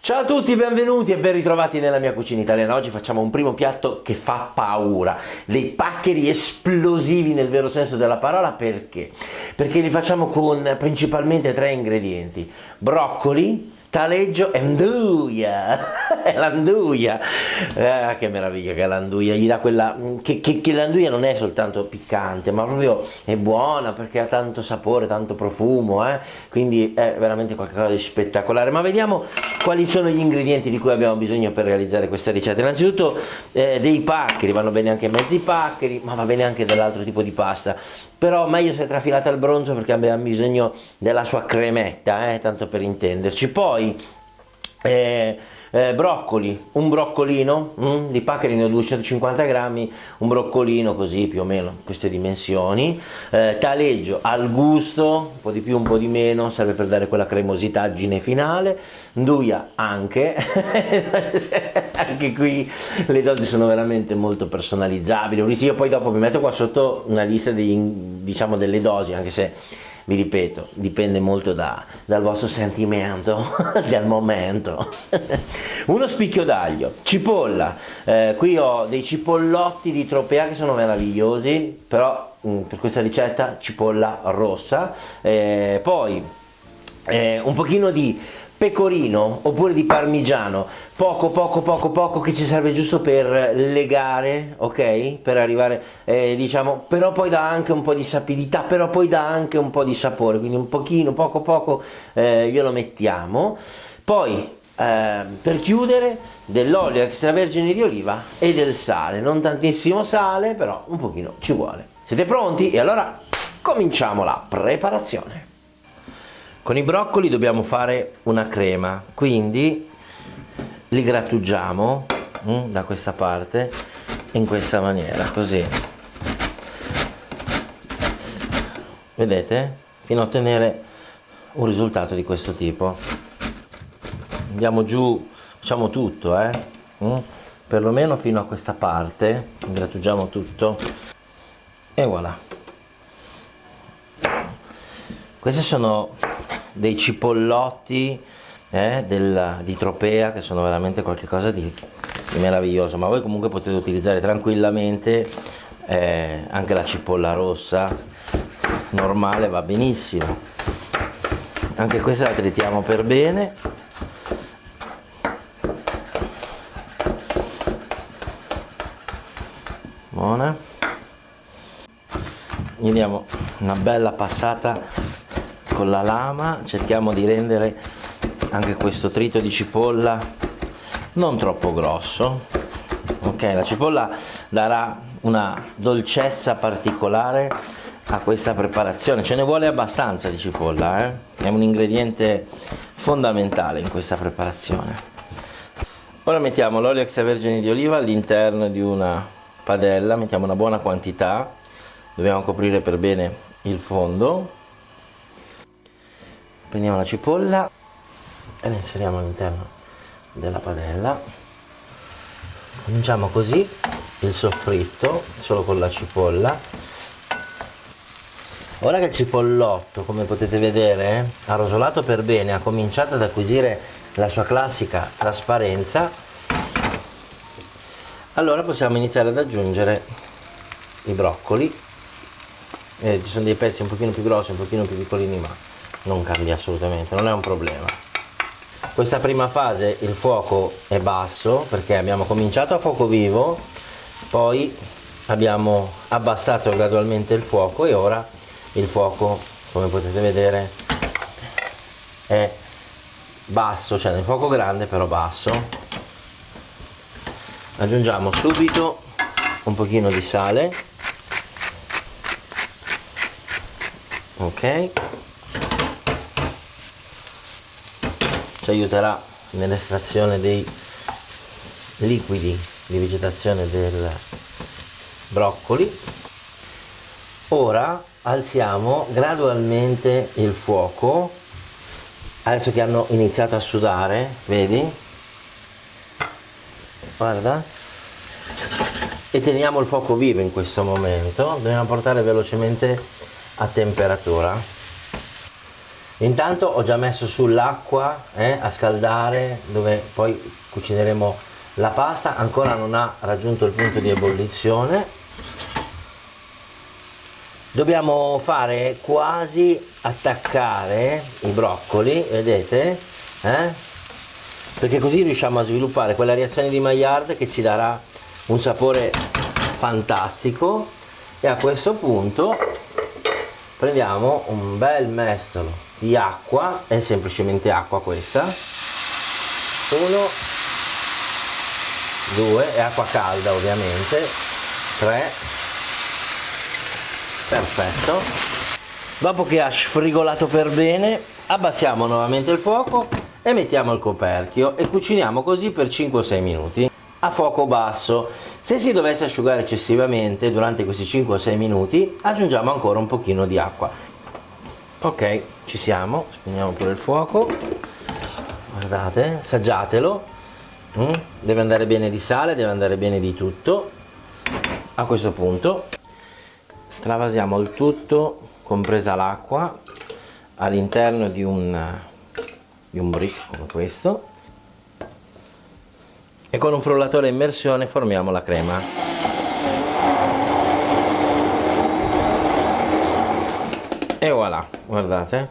Ciao a tutti, benvenuti e ben ritrovati nella mia cucina italiana. Oggi facciamo un primo piatto che fa paura, dei paccheri esplosivi nel vero senso della parola. Perché? Perché li facciamo con principalmente tre ingredienti: broccoli, taleggio e nduja. L'anduia, che meraviglia che è l'anduia, gli dà quella che l'anduia non è soltanto piccante, ma proprio è buona perché ha tanto sapore, tanto profumo, quindi è veramente qualcosa di spettacolare. Ma vediamo quali sono gli ingredienti di cui abbiamo bisogno per realizzare questa ricetta. Innanzitutto dei paccheri, vanno bene anche mezzi paccheri, ma va bene anche dell'altro tipo di pasta, però meglio se trafilata al bronzo perché abbiamo bisogno della sua cremetta, tanto per intenderci. Poi broccoli, un broccolino di paccheri, ne ho 250 grammi, un broccolino così più o meno queste dimensioni, taleggio al gusto, un po' di più un po' di meno, serve per dare quella cremositaggine finale, nduja anche anche qui le dosi sono veramente molto personalizzabili. Io poi dopo vi metto qua sotto una lista diciamo delle dosi, anche se vi ripeto, dipende molto dal vostro sentimento del momento. Uno spicchio d'aglio, cipolla, qui ho dei cipollotti di Tropea che sono meravigliosi, però per questa ricetta cipolla rossa, poi un pochino di pecorino oppure di parmigiano, poco che ci serve giusto per legare, ok? Per arrivare, diciamo, però poi dà anche un po' di sapidità, però poi dà anche un po' di sapore, quindi un pochino, poco, glielo mettiamo. Poi per chiudere dell'olio extravergine di oliva e del sale, non tantissimo sale, però un pochino ci vuole. Siete pronti? E allora cominciamo la preparazione. Con i broccoli dobbiamo fare una crema, quindi li grattugiamo da questa parte in questa maniera, così, vedete? Fino a ottenere un risultato di questo tipo. Andiamo giù, facciamo tutto, perlomeno fino a questa parte, grattugiamo tutto e voilà. Questi sono dei cipollotti di Tropea che sono veramente qualcosa di meraviglioso, ma voi comunque potete utilizzare tranquillamente anche la cipolla rossa normale, va benissimo. Anche questa la trittiamo per bene. Buona. Gli diamo una bella passata con la lama, cerchiamo di rendere anche questo trito di cipolla non troppo grosso, ok? La cipolla darà una dolcezza particolare a questa preparazione, ce ne vuole abbastanza di cipolla, è un ingrediente fondamentale in questa preparazione. Ora mettiamo l'olio extravergine di oliva all'interno di una padella, mettiamo una buona quantità, dobbiamo coprire per bene il fondo. Prendiamo la cipolla e la inseriamo all'interno della padella. Cominciamo così il soffritto solo con la cipolla. Ora che il cipollotto, come potete vedere, ha rosolato per bene, ha cominciato ad acquisire la sua classica trasparenza, allora possiamo iniziare ad aggiungere i broccoli. Ci sono dei pezzi un pochino più grossi, un pochino più piccolini, ma non cambia assolutamente, non è un problema. Questa prima fase il fuoco è basso perché abbiamo cominciato a fuoco vivo, poi abbiamo abbassato gradualmente il fuoco e ora il fuoco, come potete vedere, è basso, cioè nel fuoco grande però basso. Aggiungiamo subito un pochino di sale, ok? Ci aiuterà nell'estrazione dei liquidi di vegetazione del broccoli. Ora alziamo gradualmente il fuoco, adesso che hanno iniziato a sudare, vedi? Guarda, e teniamo il fuoco vivo in questo momento, dobbiamo portare velocemente a temperatura. Intanto ho già messo sull'acqua a scaldare, dove poi cucineremo la pasta. Ancora non ha raggiunto il punto di ebollizione. Dobbiamo fare quasi attaccare i broccoli, vedete? Perché così riusciamo a sviluppare quella reazione di Maillard che ci darà un sapore fantastico. E a questo punto prendiamo un bel mestolo di acqua, è semplicemente acqua questa, 1, 2, è acqua calda ovviamente, 3, perfetto. Dopo che ha sfrigolato per bene, abbassiamo nuovamente il fuoco e mettiamo il coperchio e cuciniamo così per 5-6 minuti a fuoco basso. Se si dovesse asciugare eccessivamente durante questi 5-6 minuti, aggiungiamo ancora un pochino di acqua. Ok, ci siamo, spegniamo pure il fuoco, guardate, assaggiatelo, deve andare bene di sale, deve andare bene di tutto. A questo punto travasiamo il tutto, compresa l'acqua, all'interno di un brick come questo, e con un frullatore a immersione formiamo la crema. E voilà, guardate,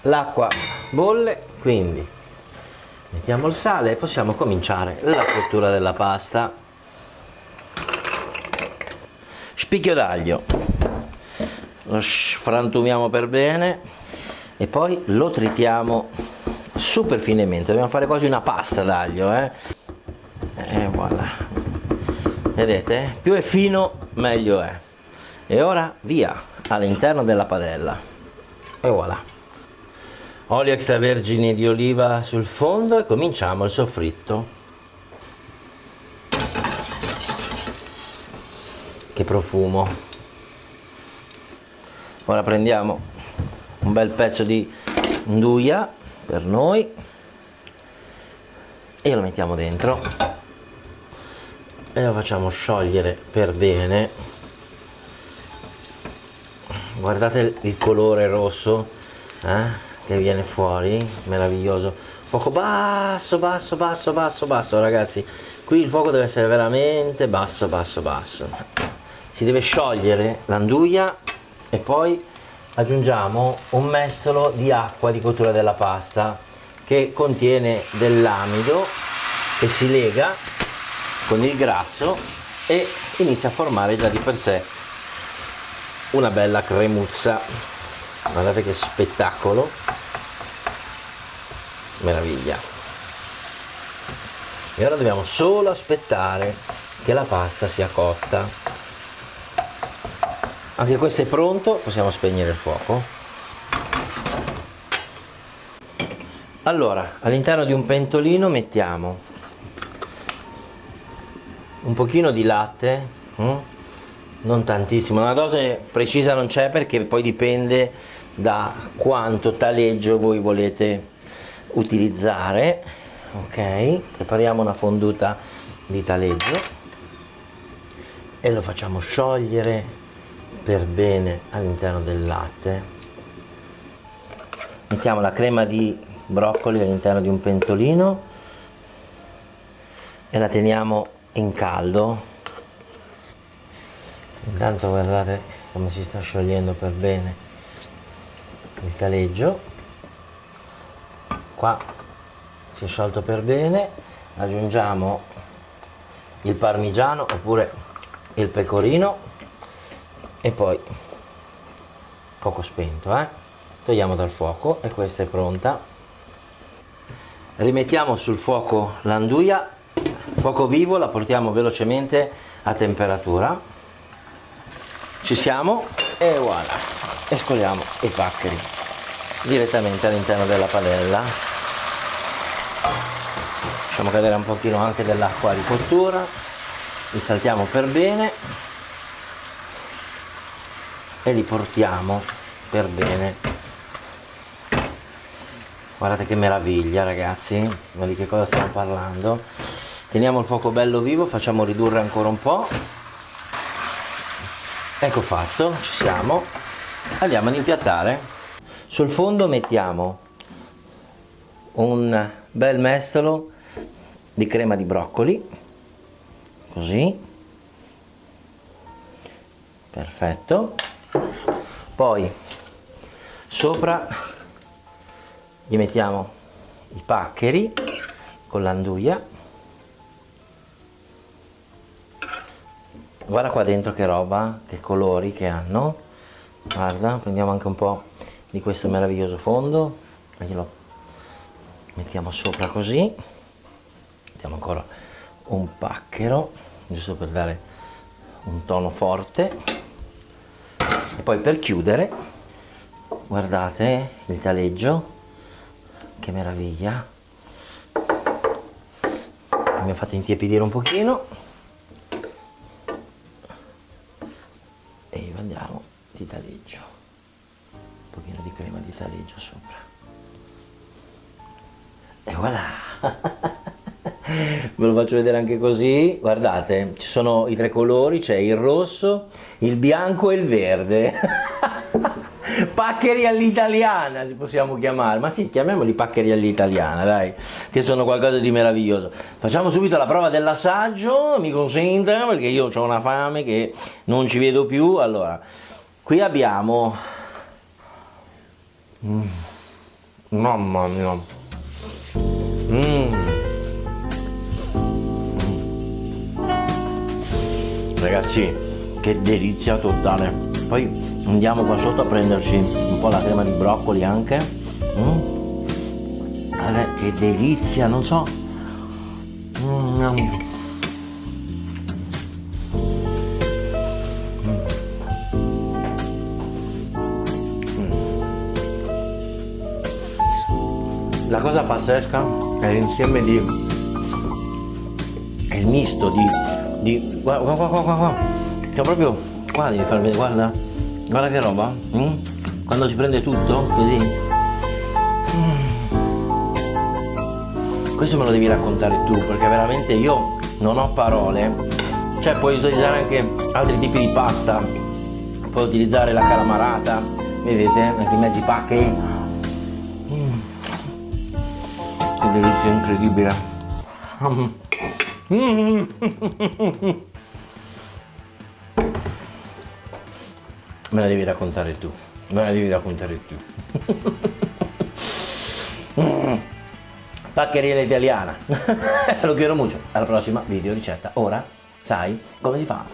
l'acqua bolle, quindi mettiamo il sale e possiamo cominciare la cottura della pasta. Spicchio d'aglio, lo frantumiamo per bene e poi lo tritiamo super finemente. Dobbiamo fare quasi una pasta d'aglio, e voilà, vedete? Più è fino meglio è. E ora via all'interno della padella e voilà, olio extravergine di oliva sul fondo e cominciamo il soffritto. Che profumo! Ora prendiamo un bel pezzo di nduja per noi e lo mettiamo dentro e lo facciamo sciogliere per bene. Guardate il colore rosso che viene fuori, meraviglioso. Fuoco basso, basso, basso, basso, basso, ragazzi. Qui il fuoco deve essere veramente basso, basso, basso. Si deve sciogliere l'anduia e poi aggiungiamo un mestolo di acqua di cottura della pasta che contiene dell'amido che si lega con il grasso e inizia a formare già di per sé una bella cremuzza. Guardate che spettacolo, meraviglia. E ora dobbiamo solo aspettare che la pasta sia cotta. Anche questo è pronto, possiamo spegnere il fuoco. Allora, all'interno di un pentolino mettiamo un pochino di latte, non tantissimo, una dose precisa non c'è perché poi dipende da quanto taleggio voi volete utilizzare. Ok, prepariamo una fonduta di taleggio e lo facciamo sciogliere per bene all'interno del latte. Mettiamo la crema di broccoli all'interno di un pentolino e la teniamo in caldo. Intanto guardate come si sta sciogliendo per bene il taleggio. Qua si è sciolto per bene, aggiungiamo il parmigiano oppure il pecorino e poi fuoco spento, togliamo dal fuoco e questa è pronta. Rimettiamo sul fuoco l'anduia, fuoco vivo, la portiamo velocemente a temperatura. Ci siamo e voilà, e scoliamo i paccheri direttamente all'interno della padella. Facciamo cadere un pochino anche dell'acqua di cottura, li saltiamo per bene e li portiamo per bene. Guardate che meraviglia, ragazzi, ma di che cosa stiamo parlando? Teniamo il fuoco bello vivo, facciamo ridurre ancora un po'. Ecco fatto, ci siamo. Andiamo ad impiattare. Sul fondo mettiamo un bel mestolo di crema di broccoli, così, perfetto. Poi sopra gli mettiamo i paccheri con l'anduia. Guarda qua dentro che roba, che colori che hanno. Guarda, prendiamo anche un po' di questo meraviglioso fondo e glielo mettiamo sopra così. Mettiamo ancora un pacchero, giusto per dare un tono forte. E poi per chiudere, guardate il taleggio, che meraviglia. Mi ha fatto intiepidire un pochino. E gli andiamo di taleggio, un pochino di crema di taleggio sopra e voilà. Ve lo faccio vedere anche così, guardate, ci sono i 3 colori, c'è il rosso, il bianco e il verde. Paccheri all'italiana si possiamo chiamare, ma sì, chiamiamoli paccheri all'italiana, dai, che sono qualcosa di meraviglioso. Facciamo subito la prova dell'assaggio, mi consente, perché io ho una fame che non ci vedo più. Allora, qui abbiamo, mamma mia, ragazzi, che delizia totale. Poi andiamo qua sotto a prenderci un po' la crema di broccoli anche. Guarda che delizia, non so. La cosa pazzesca è l'insieme di, è il misto di guarda, c'è proprio, qua devi far vedere, guarda che roba, quando si prende tutto così. Questo me lo devi raccontare tu, perché veramente io non ho parole. Cioè puoi utilizzare anche altri tipi di pasta, puoi utilizzare la calamarata, vedete, anche i mezzi pacchi. Che delizia incredibile. Me la devi raccontare tu, me la devi raccontare tu. Paccheria italiana. Lo quiero mucho. Alla prossima video ricetta. Ora sai come si fa.